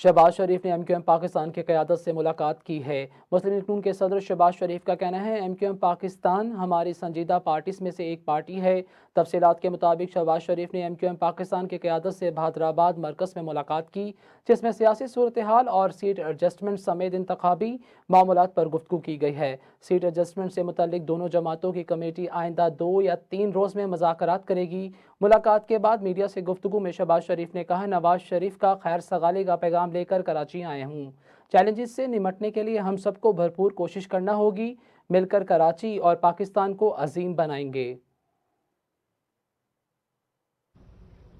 शहबाज शरीफ ने MQM पाकिस्तान की क़यादत से मुलाकात की है। मुस्लिम लीग नून के सदर शहबाज शरीफ का कहना है MQM पाकिस्तान हमारी संजीदा पार्टीज में से एक पार्टी है। तफसीलात के मुताबिक शहबाज शरीफ ने MQM पाकिस्तान की क़यादत से भादराबाद मरकज़ में मुलाकात की, जिसमें सियासी सूरत हाल और सीट एडजस्टमेंट समेत इंतखाबी मामलात पर गुफ्तगू की गई है। सीट एडजस्टमेंट से मुतल्लिक दोनों जमातों की कमेटी आइंदा 2 या 3 रोज़ में मुज़ाकरात करेगी। मुलाकात के बाद मीडिया से गुफ्तगू में शहबाज शरीफ ने कहा, नवाज शरीफ का खैर सगाली का पैगाम लेकर कराची आए हूँ। चैलेंजेस से निमटने के लिए हम सबको भरपूर कोशिश करना होगी। मिलकर कराची और पाकिस्तान को अजीम बनाएंगे।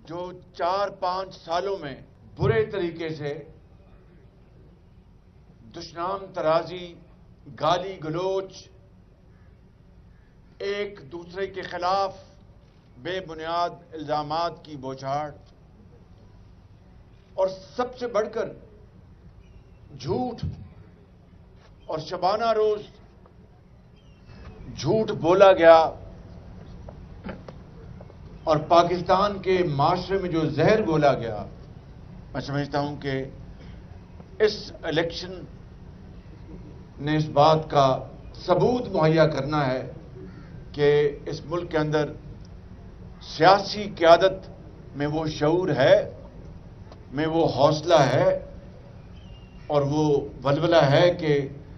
जो 4-5 सालों में बुरे तरीके से दुश्मन तराजी, गाली गलोच, एक दूसरे के खिलाफ बेबुनियाद इल्जामात की बौछार और सबसे बढ़कर झूठ और शबाना रोज झूठ बोला गया और पाकिस्तान के माशरे में जो जहर घोला गया, मैं समझता हूं कि इस इलेक्शन ने इस बात का सबूत मुहैया करना है कि इस मुल्क के अंदर सियासी क़यादत में वो शऊर है, में वो हौसला है और वो वलवला है कि